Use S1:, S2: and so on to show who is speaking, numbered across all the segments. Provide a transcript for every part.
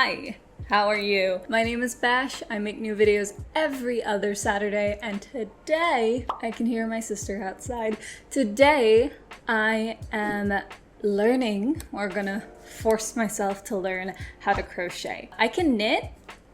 S1: Hi, how are you? My name is Bash. I make new videos every other Saturday, and today, I can hear my sister outside. Today, I am learning, or gonna force myself to learn how to crochet. I can knit,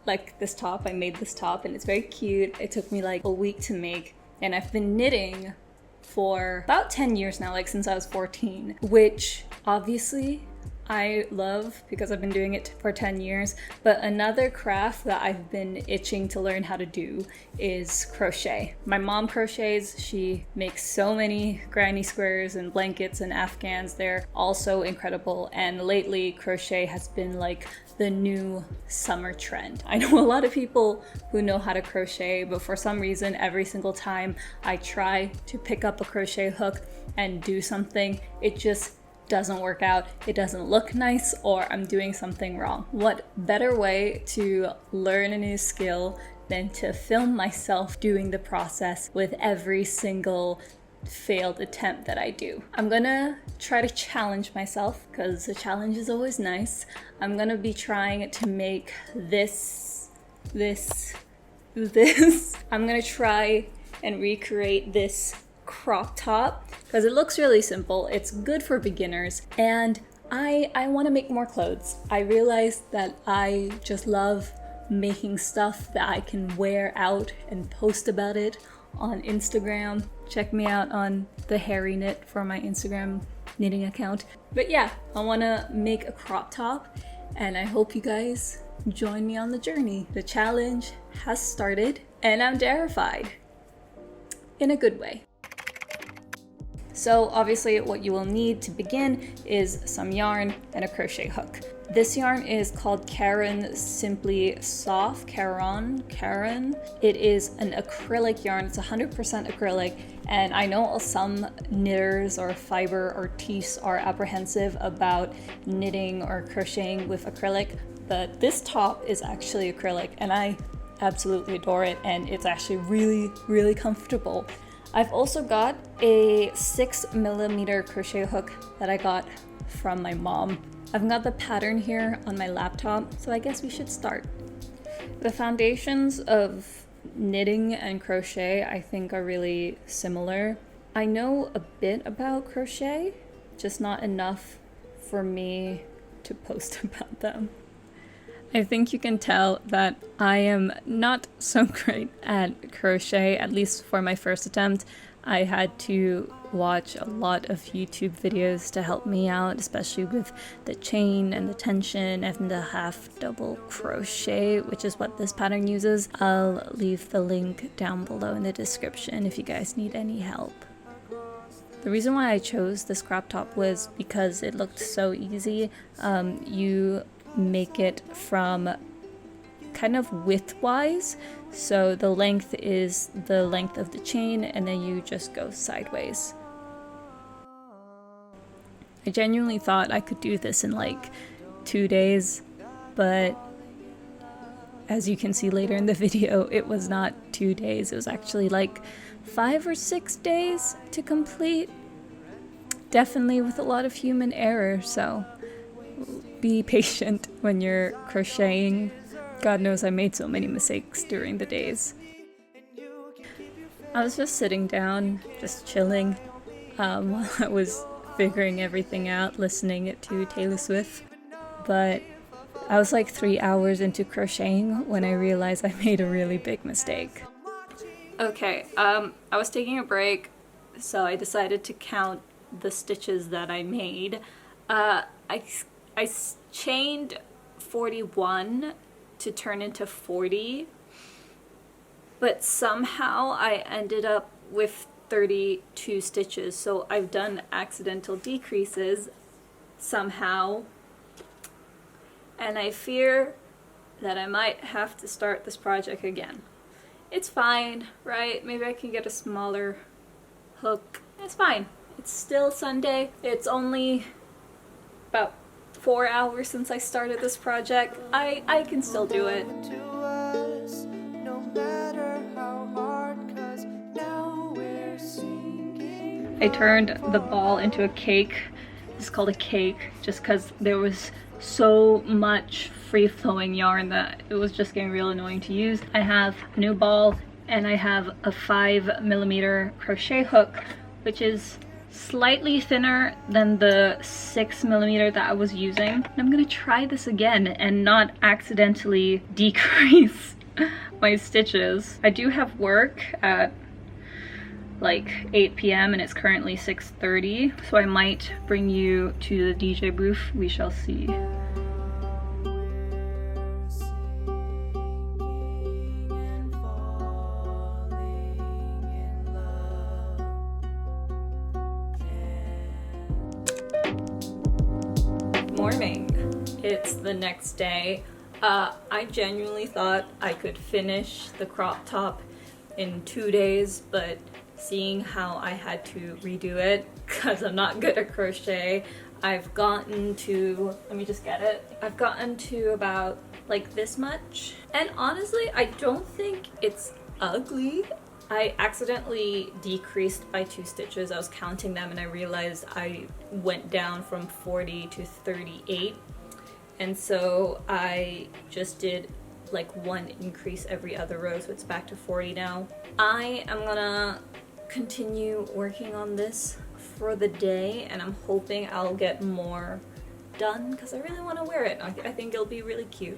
S1: like this top. I made this top and it's very cute. It took me like a week to make, and I've been knitting for about 10 years now, like since I was 14, which obviously I love because I've been doing it for 10 years. But another craft that I've been itching to learn how to do is crochet. My mom crochets. She makes so many granny squares and blankets and afghans. They're also incredible. And lately crochet has been like the new summer trend. I know a lot of people who know how to crochet, but for some reason, every single time I try to pick up a crochet hook and do something, it just doesn't work out, it doesn't look nice, or I'm doing something wrong. What better way to learn a new skill than to film myself doing the process with every single failed attempt that I do. I'm gonna try to challenge myself because a challenge is always nice. I'm gonna be trying to make this. I'm gonna try and recreate this crop top because it looks really simple. It's good for beginners, and I want to make more clothes. I realized that I just love making stuff that I can wear out and post about it on Instagram. Check me out on the Hairy Knit for my Instagram knitting account. But yeah, I want to make a crop top, and I hope you guys join me on the journey. The challenge has started, and I'm terrified in a good way. So obviously what you will need to begin is some yarn and a crochet hook. This yarn is called Caron Simply Soft, Caron. It is an acrylic yarn, it's 100% acrylic, and I know some knitters or fiber artistes are apprehensive about knitting or crocheting with acrylic, but this top is actually acrylic and I absolutely adore it, and it's actually really, really comfortable. I've also got a 6mm crochet hook that I got from my mom. I've got the pattern here on my laptop, so I guess we should start. The foundations of knitting and crochet I think are really similar. I know a bit about crochet, just not enough for me to post about them. I think you can tell that I am not so great at crochet, at least for my first attempt. I had to watch a lot of YouTube videos to help me out, especially with the chain and the tension and the half double crochet, which is what this pattern uses. I'll leave the link down below in the description if you guys need any help. The reason why I chose this crop top was because it looked so easy. You make it from kind of widthwise, so the length is the length of the chain and then you just go sideways. I genuinely thought I could do this in like 2 days, but as you can see later in the video, it was not 2 days. It was actually like 5 or 6 days to complete, definitely with a lot of human error, so be patient when you're crocheting. God knows I made so many mistakes during the days. I was just sitting down, just chilling, while I was figuring everything out, listening to Taylor Swift. But I was like 3 hours into crocheting when I realized I made a really big mistake. Okay, I was taking a break, so I decided to count the stitches that I made. I chained 41 to turn into 40, but somehow I ended up with 32 stitches, so I've done accidental decreases somehow, and I fear that I might have to start this project again. It's fine, right? Maybe I can get a smaller hook. It's fine. It's still Sunday. It's only about 4 hours since I started this project. I can still do it. I turned the ball into a cake. It's called a cake just because there was so much free-flowing yarn that it was just getting real annoying to use. I have a new ball and I have a 5mm crochet hook, which is slightly thinner than the 6mm that I was using. And I'm gonna try this again and not accidentally decrease my stitches. I do have work at like 8 p.m. and it's currently 6:30, so I might bring you to the DJ booth. We shall see. Morning. It's the next day. I genuinely thought I could finish the crop top in 2 days, but seeing how I had to redo it because I'm not good at crochet, I've gotten to, let me just get it, I've gotten to about like this much. And honestly, I don't think it's ugly. I accidentally decreased by 2 stitches. I was counting them and I realized I went down from 40 to 38. And so I just did like 1 increase every other row, so it's back to 40 now. I am gonna continue working on this for the day and I'm hoping I'll get more done because I really want to wear it. I think it'll be really cute.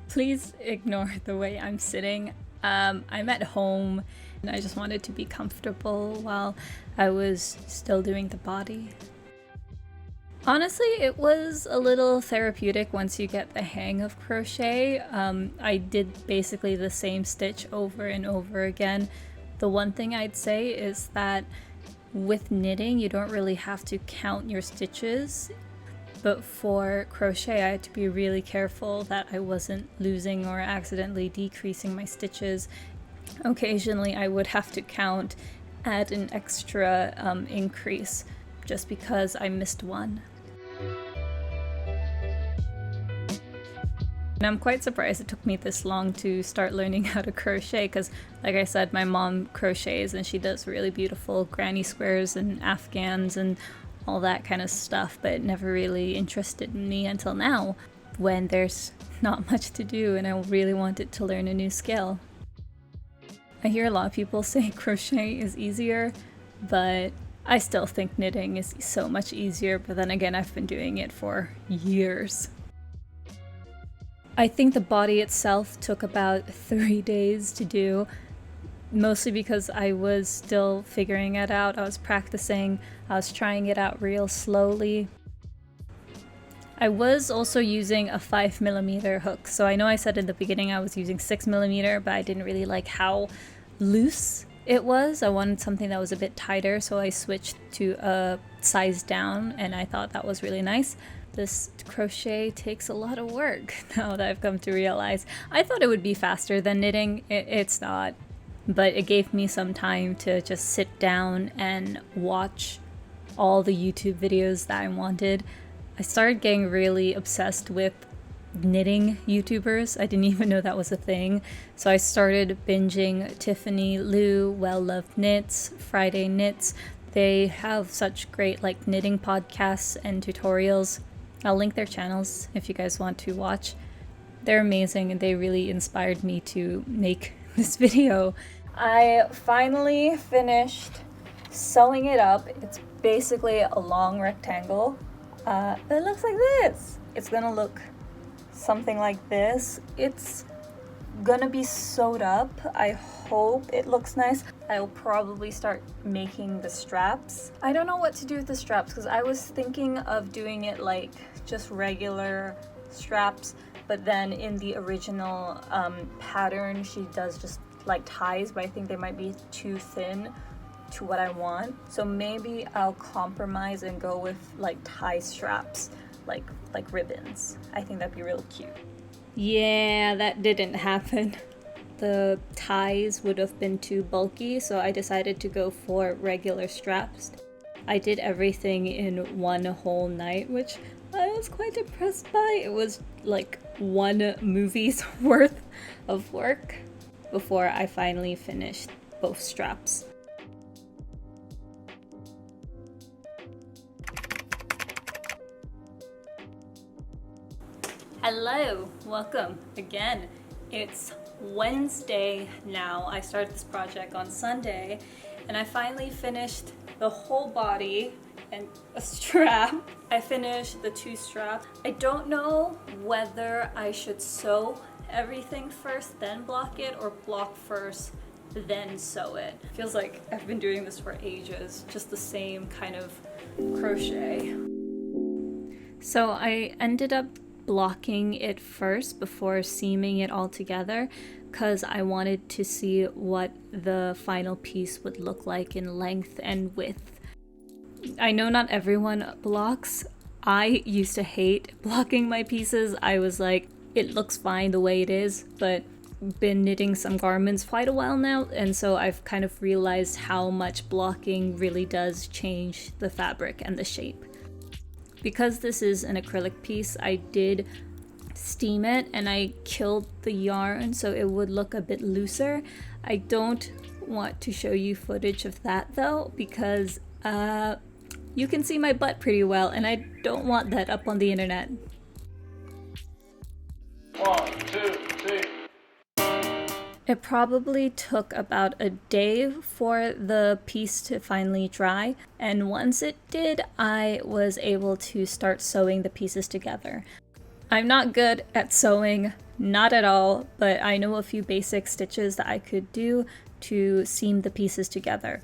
S1: Please ignore the way I'm sitting. I'm at home and I just wanted to be comfortable while I was still doing the body. Honestly, it was a little therapeutic once you get the hang of crochet. I did basically the same stitch over and over again. The one thing I'd say is that with knitting, you don't really have to count your stitches. But for crochet, I had to be really careful that I wasn't losing or accidentally decreasing my stitches. Occasionally, I would have to count, add an extra increase just because I missed one. And I'm quite surprised it took me this long to start learning how to crochet because, like I said, my mom crochets and she does really beautiful granny squares and afghans and all that kind of stuff, but it never really interested me until now when there's not much to do and I really wanted to learn a new skill. I hear a lot of people say crochet is easier, but I still think knitting is so much easier, but then again, I've been doing it for years. I think the body itself took about 3 days to do, mostly because I was still figuring it out. I was practicing, I was trying it out real slowly. I was also using a 5mm hook, so I know I said in the beginning I was using 6mm, but I didn't really like how loose it was. I wanted something that was a bit tighter, so I switched to a size down, and I thought that was really nice. This crochet takes a lot of work now that I've come to realize. I thought it would be faster than knitting. It's not, but it gave me some time to just sit down and watch all the YouTube videos that I wanted. I started getting really obsessed with knitting YouTubers. I didn't even know that was a thing. So I started binging Tiffany Liu, Well Loved Knits, Friday Knits. They have such great like knitting podcasts and tutorials. I'll link their channels if you guys want to watch. They're amazing and they really inspired me to make this video. I finally finished sewing it up. It's basically a long rectangle. It looks like this. It's gonna look something like this. It's gonna be sewed up. I hope it looks nice. I'll probably start making the straps. I don't know what to do with the straps because I was thinking of doing it like just regular straps, but then in the original pattern she does just like ties, but I think they might be too thin to what I want. So maybe I'll compromise and go with like tie straps, like ribbons. I think that'd be real cute. Yeah, that didn't happen. The ties would have been too bulky, so I decided to go for regular straps. I did everything in one whole night, which I was quite impressed by. It was like 1 movie's worth of work before I finally finished both straps. Hello, welcome again. It's Wednesday now. I started this project on Sunday and I finally finished the whole body and a strap. I finished the 2 straps. I don't know whether I should sew everything first, then block it, or block first, then sew it. Feels like I've been doing this for ages, just the same kind of crochet. So I ended up blocking it first before seaming it all together because I wanted to see what the final piece would look like in length and width. I know not everyone blocks. I used to hate blocking my pieces. I was like, it looks fine the way it is, but been knitting some garments quite a while now, and so I've kind of realized how much blocking really does change the fabric and the shape. Because this is an acrylic piece, I did steam it and I killed the yarn so it would look a bit looser. I don't want to show you footage of that though, because you can see my butt pretty well and I don't want that up on the internet.
S2: 1, 2, 3.
S1: It probably took about a day for the piece to finally dry, and once it did, I was able to start sewing the pieces together. I'm not good at sewing, not at all, but I know a few basic stitches that I could do to seam the pieces together.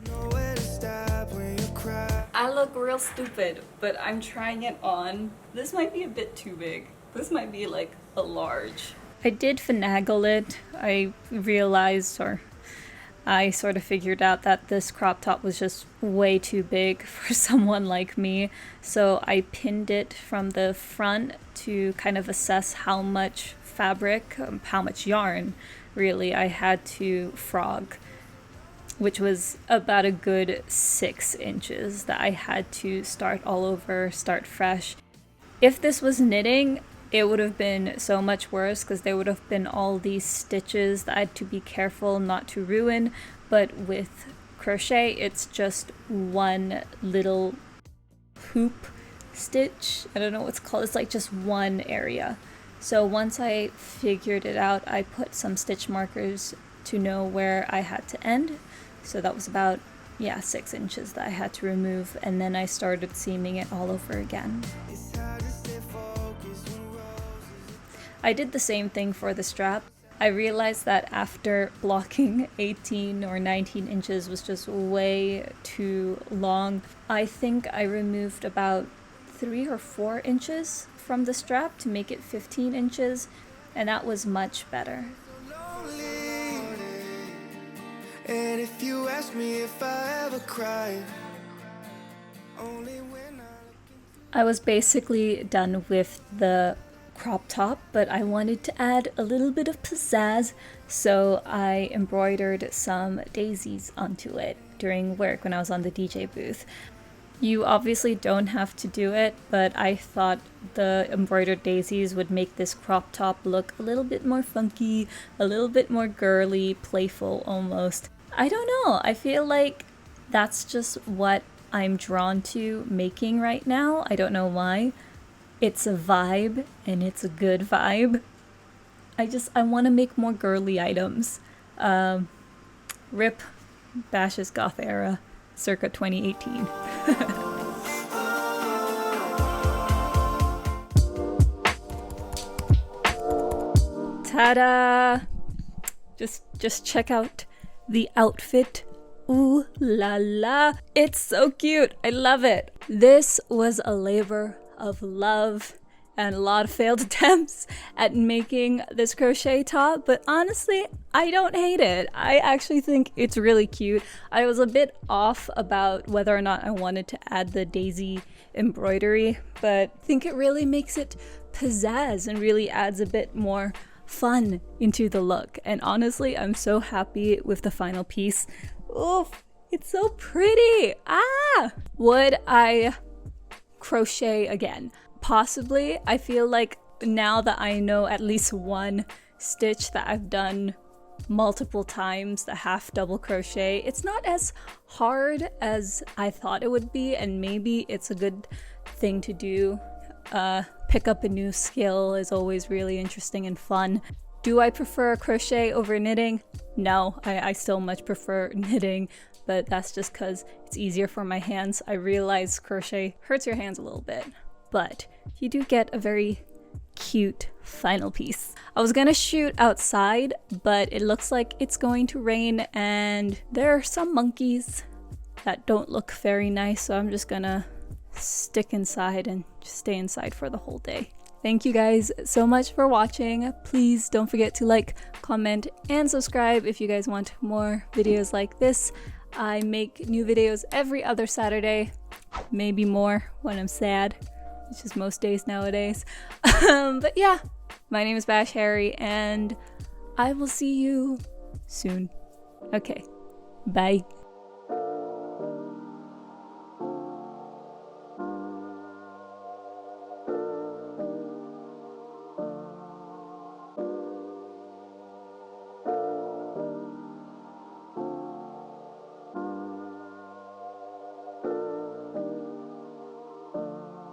S1: I look real stupid, but I'm trying it on. This might be a bit too big. This might be like a large. I did finagle it. I realized, or I sort of figured out that this crop top was just way too big for someone like me. So I pinned it from the front to kind of assess how much fabric, how much yarn really I had to frog, which was about a good 6 inches that I had to start all over, start fresh. If this was knitting, it would have been so much worse because there would have been all these stitches that I had to be careful not to ruin. But with crochet, it's just one little hoop stitch. I don't know what it's called. It's like just one area. So once I figured it out, I put some stitch markers to know where I had to end. So that was about, 6 inches that I had to remove. And then I started seaming it all over again. I did the same thing for the strap. I realized that after blocking 18 or 19 inches was just way too long. I think I removed about 3 or 4 inches from the strap to make it 15 inches, and that was much better. And if you ask me if I ever cried, only when I was basically done with the crop top, but I wanted to add a little bit of pizzazz, so I embroidered some daisies onto it during work when I was on the DJ booth. You obviously don't have to do it, but I thought the embroidered daisies would make this crop top look a little bit more funky, a little bit more girly, playful almost. I don't know, I feel like that's just what I'm drawn to making right now. I don't know why. It's a vibe, and it's a good vibe. I want to make more girly items. Rip Bash's goth era, circa 2018. Ta-da! Just check out the outfit. Ooh la la! It's so cute! I love it! This was a labor of love and a lot of failed attempts at making this crochet top, but honestly, I don't hate it. I actually think it's really cute. I was a bit off about whether or not I wanted to add the daisy embroidery, but I think it really makes it pizzazz and really adds a bit more fun into the look. And honestly, I'm so happy with the final piece. Oof, it's so pretty. Would I crochet again? Possibly. I feel like now that I know at least one stitch that I've done multiple times, the half double crochet, it's not as hard as I thought it would be, and maybe it's a good thing to do pick up a new skill is always really interesting and fun. Do I prefer crochet over knitting? No, I still much prefer knitting, but that's just because it's easier for my hands. I realize crochet hurts your hands a little bit, but you do get a very cute final piece. I was gonna shoot outside, but it looks like it's going to rain and there are some monkeys that don't look very nice, so I'm just gonna stick inside and just stay inside for the whole day. Thank you guys so much for watching. Please don't forget to like, comment, and subscribe if you guys want more videos like this. I make new videos every other Saturday, maybe more when I'm sad. It's just most days nowadays. But yeah, my name is Bash Harry, and I will see you soon. Okay, bye.